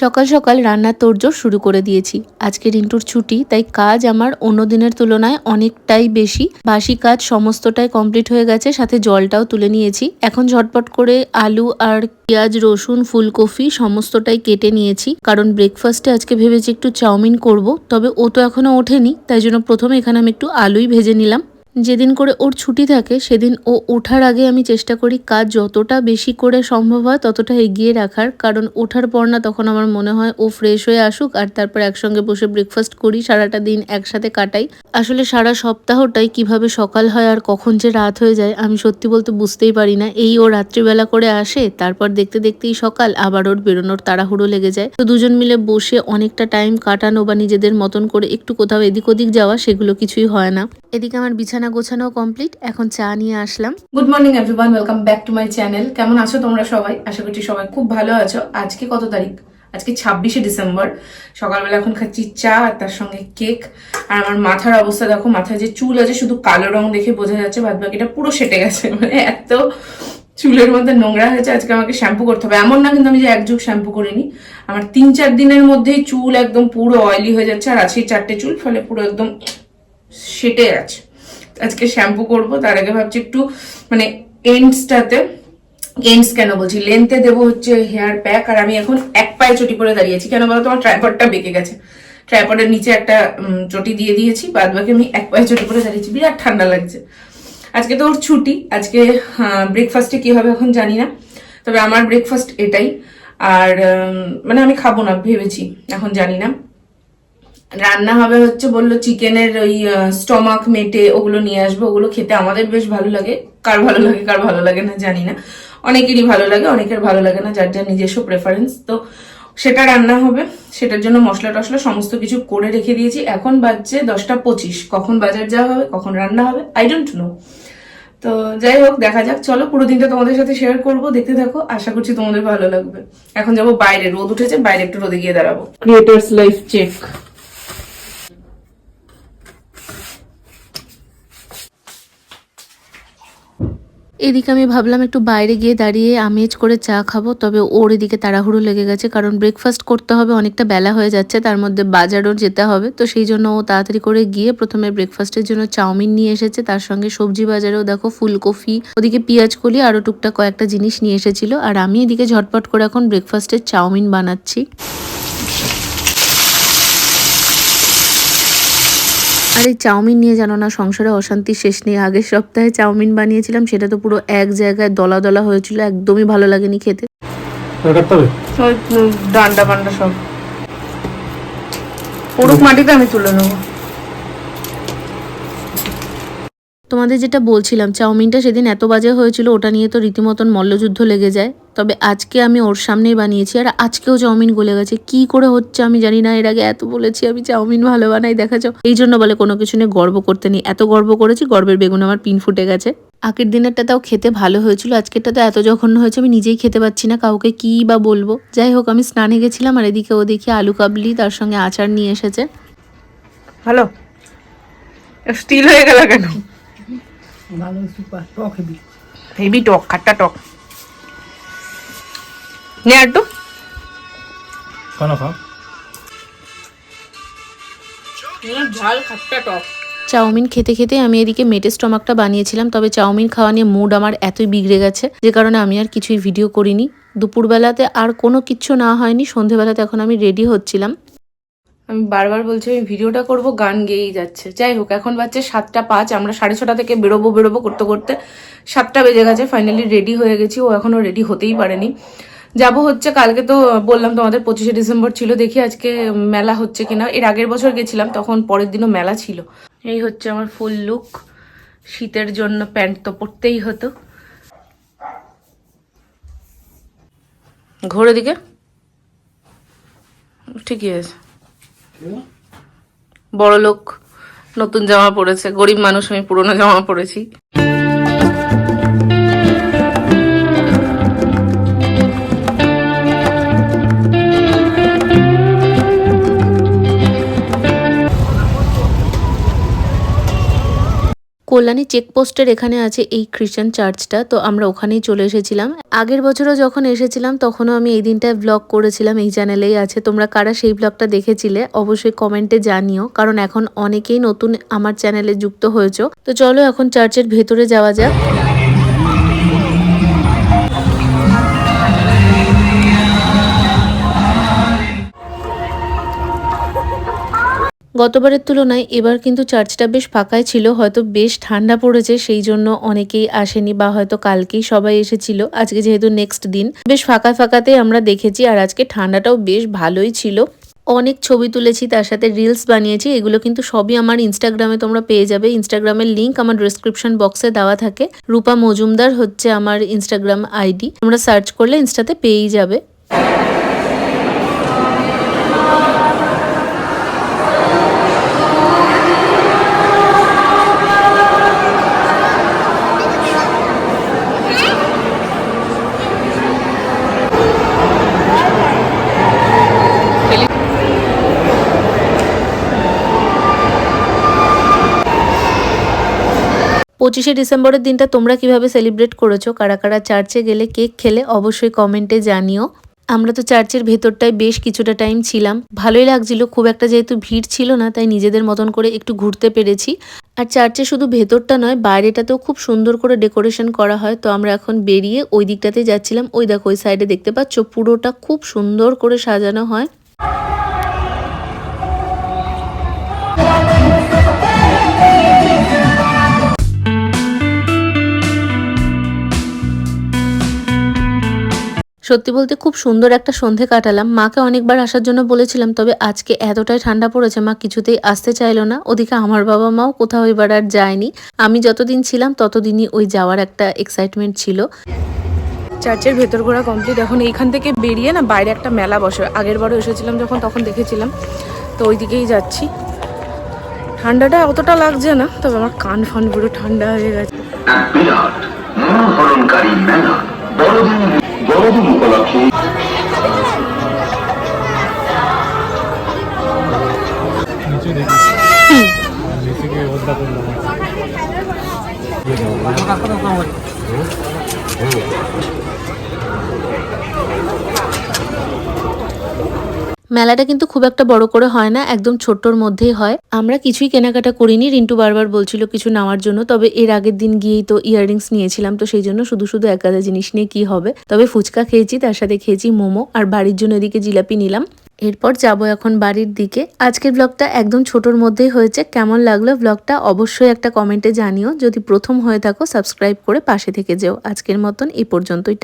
সকাল সকাল রান্নার তোড়জোড় শুরু করে দিয়েছি। আজকে রিন্টুর ছুটি, তাই কাজ আমার অন্য দিনের তুলনায় অনেকটাই বেশি। বাসি কাজ সমস্তটাই কমপ্লিট হয়ে গেছে, সাথে জলটাও তুলে নিয়েছি। এখন ঝটপট করে আলু আর পেঁয়াজ, রসুন, ফুলকপি সমস্তটাই কেটে নিয়েছি, কারণ ব্রেকফাস্টে আজকে ভেবেছি একটু চাউমিন করব। তবে ও তো এখনো ওঠেনি, তাই জন্য প্রথমে এখানে আমি একটু আলুই ভেজে নিলাম। যেদিন করে ওর ছুটি থাকে সেদিন ও ওঠার আগে আমি চেষ্টা করি কাজ যতটা বেশি করে সম্ভব হয় ততটা এগিয়ে রাখার, কারণ ওঠার পর না তখন আমার মনে হয় ও ফ্রেশ হয়ে আসুক আর তারপর একসঙ্গে বসে ব্রেকফাস্ট করি, সারাটা দিন একসাথে কাটাই। আসলে সারা সপ্তাহটাই কিভাবে সকাল হয় আর কখন যে রাত হয়ে যায় আমি সত্যি বলতে বুঝতেই পারি না। এই ও রাত্রিবেলা করে আসে, তারপর দেখতে দেখতেই সকাল, আবার ওর বেরোনোর তাড়াহুড়ো লেগে যায়। তো দুজন মিলে বসে অনেকটা টাইম কাটানো বা নিজেদের মতন করে একটু কোথাও এদিক ওদিক যাওয়া, সেগুলো কিছুই হয় না। এদিকে আমার বিছানা গোছানো কমপ্লিট, এখন চা নিয়ে আসলাম। Good morning everyone, welcome back to my channel. কেমন আছো তোমরা সবাই? আশা করছি সবাই খুব ভালো আছো। আজকে কত তারিখ? আজকে 26শে ডিসেম্বর। সকালবেলা এখন খাচ্ছি চা আর তার সঙ্গে কেক। আর আমার মাথার অবস্থা দেখো, মাথায় যে চুল আছে শুধু কালো রং দেখে বোঝা যাচ্ছে, বাদ বাকিটা পুরো সেটে গেছে। মানে এত চুলের মধ্যে নোংরা হয়েছে, আজকে আমাকে শ্যাম্পু করতে হবে। এমন না কিন্তু আমি যে এক যুগ শ্যাম্পু করিনি, আমার 3-4 দিনের মধ্যেই চুল একদম পুরো অয়েলি হয়ে যাচ্ছে। আর আছে 4টে চুল, ফলে পুরো একদম সেটে আছে। আজকে শ্যাম্পু করব, তার আগে ভাবছি একটু মানে এন্ডসটাতে, এন্ডস কেন বলছি, লেন্থে দেবো হচ্ছে হেয়ার প্যাক। আর আমি এখন এক পায়ে চটি পরে দাঁড়িয়েছি, কেন বলো? তোমার ট্রাইপডটা বেঁকে গেছে, ট্রাইপডের নিচে একটা চটি দিয়ে দিয়েছি, বাদ বাকি আমি এক পায়ে চটি পরে দাঁড়িয়েছি। বিরাট ঠান্ডা লাগছে। আজকে তো ওর ছুটি। আজকে ব্রেকফাস্টে কি হবে এখন জানি না, তবে আমার ব্রেকফাস্ট এটাই। আর মানে আমি খাবো না ভেবেছি, এখন জানি না। রান্না হবে হচ্ছে, বললো চিকেনের ওই স্টমাক মেটে ওগুলো নিয়ে আসবে। ওগুলো খেতে আমাদের বেশ ভালো লাগে। কার ভালো লাগে কার ভালো লাগে না জানি না, অনেকেরই ভালো লাগে, অনেকের ভালো লাগে না, যার যার নিজস্ব প্রেফারেন্স। তো সেটা রান্না হবে, সেটার জন্য মশলা টশলা সমস্ত কিছু করে রেখে দিয়েছি। এখন বাজছে 10টা 25, কখন বাজার যাওয়া হবে কখন রান্না হবে আই ডোন্ট নো। তো যাই হোক, দেখা যাক। চলো পুরো দিনটা তোমাদের সাথে শেয়ার করবো, দেখতে থাকো, আশা করছি তোমাদের ভালো লাগবে। এখন যাবো বাইরে, রোদ উঠেছে, বাইরে একটু রোদে গিয়ে দাঁড়াবো। Creators life check. এদিকে আমি ভাবলাম একটু বাইরে গিয়ে দাঁড়িয়ে আমেজ করে চা খাবো, তবে ওর এদিকে তাড়াহুড়ো লেগে গেছে, কারণ ব্রেকফাস্ট করতে হবে, অনেকটা বেলা হয়ে যাচ্ছে, তার মধ্যে বাজারও যেতে হবে। তো সেই জন্য ও তাড়াতাড়ি করে গিয়ে প্রথমে ব্রেকফাস্টের জন্য চাউমিন নিয়ে এসেছে, তার সঙ্গে সবজি বাজারেও দেখো ফুলকপি, ওদিকে পেঁয়াজ কলি, আরও টুকটাক কয়েকটা জিনিস নিয়ে এসেছিল। আর আমি এদিকে ঝটপট করে এখন ব্রেকফাস্টের চাউমিন বানাচ্ছি। আর এই চাউমিন নিয়ে জানো না, সংসারে অশান্তি শেষ নেই। আগের সপ্তাহে চাউমিন বানিয়েছিলাম, সেটা তো পুরো এক জায়গায় দলা দলা হয়েছিল, একদমই ভালো লাগেনি খেতে। ডান্ডা পান্ডা সব পুরুক মাটিতে আমি তুলে নেবো। তোমাদের যেটা বলছিলাম, চাউমিনটা সেদিন এত বাজে হয়েছিল, ওটা নিয়ে তো রীতিমতন মল্লযুদ্ধ লেগে যায়। তবে আজকে আমি ওর সামনেই বানিয়েছি, আর আজকেও চাউমিন গলে গেছে। কি করে হচ্ছে আমি জানি না। এর আগে এত বলেছি আমি চাউমিন ভালো বানাই, দেখা যাও। এই জন্য বলে কোনো কিছু নিয়ে গর্ব করতে নেই। এত গর্ব করেছি, গর্বের বেগুন আমার পিন ফুটে গেছে। আগের দিনেরটা তাও খেতে ভালো হয়েছিল, আজকেরটা তো এত জঘন্য হয়েছে আমি নিজেই খেতে পাচ্ছি না, কাউকে কি বা বলবো। যাই হোক, আমি স্নানে গেছিলাম, আর এদিকে ও দেখি আলু কাবলি তার সঙ্গে আচার নিয়ে এসেছে। ভালো স্টিল হয়ে গেল কেন? ভালো সুপার টক হেভি হেভি টক, খাট্টা টক। নে একটু ঝাল, খাট্টা টক। চাউমিন খেতে খেতে আমি এদিকে মেটে স্টমাকটা বানিয়েছিলাম, তবে চাউমিন খাওয়া নিয়ে মুড আমার এতই বিগড়ে গেছে, যে কারণে আমি আর কিছুই ভিডিও করিনি। দুপুরবেলাতে আর কোনো কিচ্ছু না হয়নি, সন্ধেবেলাতে এখন আমি রেডি হচ্ছিলাম। আমি বারবার বলছি আমি ভিডিওটা করব, গান গেয়েই যাচ্ছে। যাই হোক, এখন বাজছে 7টা 5, আমরা 6:30 থেকে বেরোবো করতে করতে 7টা বেজে গেছে। ফাইনালি রেডি হয়ে গেছি, ও এখনো রেডি হতেই পারেনি। যাব হচ্ছে কালকে, তো বললাম তোমাদের 25শে ডিসেম্বর ছিল, দেখি আজকে মেলা হচ্ছে কিনা। এর আগের বছর গেছিলাম, তখন পরের দিনও মেলা ছিল। এই হচ্ছে আমার ফুল লুক। শীতের জন্য প্যান্ট তো পরতেই হতো। ঘোরের দিকে ঠিকই আছে। বড় লোক নতুন জামা পরেছে, গরিব মানুষ আমি পুরোনো জামা পরেছি। কল্যাণী চেকপোস্টের এখানে আছে এই খ্রিস্টান চার্চটা, তো আমরা ওখানেই চলে এসেছিলাম। আগের বছরও যখন এসেছিলাম তখনও আমি এই দিনটায় ব্লগ করেছিলাম, এই চ্যানেলেই আছে। তোমরা কারা সেই ব্লগটা দেখেছিলে অবশ্যই কমেন্টে জানিও, কারণ এখন অনেকেই নতুন আমার চ্যানেলে যুক্ত হয়েছো। তো চলো এখন চার্চের ভেতরে যাওয়া যাক। গতবারের তুলনায় এবার কিন্তু চার্চটা বেশ ফাঁকাই ছিল, হয়তো বেশ ঠান্ডা পড়েছে সেই জন্য অনেকেই আসেনি, বা হয়তো কালকেই সবাই এসেছিল। আজকে যেহেতু নেক্সট দিন, বেশ ফাঁকা ফাঁকাতেই আমরা দেখেছি। আর আজকে ঠান্ডাটাও বেশ ভালোই ছিল। অনেক ছবি তুলেছি, তার সাথে রিলস বানিয়েছি। এগুলো কিন্তু সবই আমার ইনস্টাগ্রামে তোমরা পেয়ে যাবে। ইনস্টাগ্রামের লিঙ্ক আমার ডেসক্রিপশন বক্সে দেওয়া থাকে। রূপা মজুমদার হচ্ছে আমার ইনস্টাগ্রাম আইডি, তোমরা সার্চ করলে ইনস্টাতে পেয়েই যাবে। পঁচিশে ডিসেম্বরের দিনটা তোমরা কিভাবে সেলিব্রেট করেছো, কারা কারা চার্চে গেলে কেক খেলে অবশ্যই কমেন্টে জানিও। আমরা তো চার্চের ভেতরটায় বেশ কিছুটা টাইম ছিলাম, ভালোই লাগছিল। খুব একটা যেহেতু ভিড় ছিল না, তাই নিজেদের মতন করে একটু ঘুরতে পেরেছি। আর চার্চে শুধু ভেতরটা নয়, বাইরেটাতেও খুব সুন্দর করে ডেকোরেশন করা হয়। তো আমরা এখন বেরিয়ে ওই দিকটাতে যাচ্ছিলাম। ওই দেখো ওই সাইডে দেখতে পাচ্ছ, পুরোটা খুব সুন্দর করে সাজানো হয়। সত্যি বলতে খুব সুন্দর একটা সন্ধে কাটালাম। মাকে অনেকবার আসার জন্য বলেছিলাম, তবে আজকে এতটাই ঠান্ডা পড়েছে মা কিছুতেই আসতে চাইলো না। ওদিকে আমার বাবা মাও কোথাও এবার আর যায়নি। আমি যতদিন ছিলাম ততদিনই ওই যাওয়ার একটা এক্সাইটমেন্ট ছিল। চার্চের ভেতর ঘোরা কমপ্লিট। এখন এইখান থেকে বেরিয়ে না বাইরে একটা মেলা বসে, আগের বারও এসেছিলাম যখন তখন দেখেছিলাম। তো ওই দিকেই যাচ্ছি। ঠান্ডাটা অতটা লাগছে না, তবে আমার কান ফান পুরো ঠান্ডা হয়ে গেছে। বিরাট মনোহরণকারী মেলা বড়দিন উপলক্ষে মেলাটা কিন্তু খুব একটা বড় করে হয় না, একদম ছোট্টর মধ্যেই হয়। আমরা কিছুই কেনাকাটা করিনি, রিন্টু বারবার বলছিল কিছু নেওয়ার জন্য। তবে এর আগের দিন গিয়েই তো ইয়াররিংস নিয়েছিলাম, তো সেই জন্য শুধু শুধু এক গাদা জিনিস নিয়ে কি হবে। তবে ফুচকা খেয়েছি, তার সাথে খেয়েছি মোমো, আর বাড়ির জন্য এদিকে জিলাপি নিলাম। এরপর যাবো এখন বাড়ির দিকে। আজকের ব্লগটা একদম ছোটর মধ্যেই হয়েছে। কেমন লাগলো ব্লগটা অবশ্যই একটা কমেন্টে জানিও। যদি প্রথম হয়ে থাকো সাবস্ক্রাইব করে পাশে থেকে যেও। আজকের মতন এই পর্যন্তই।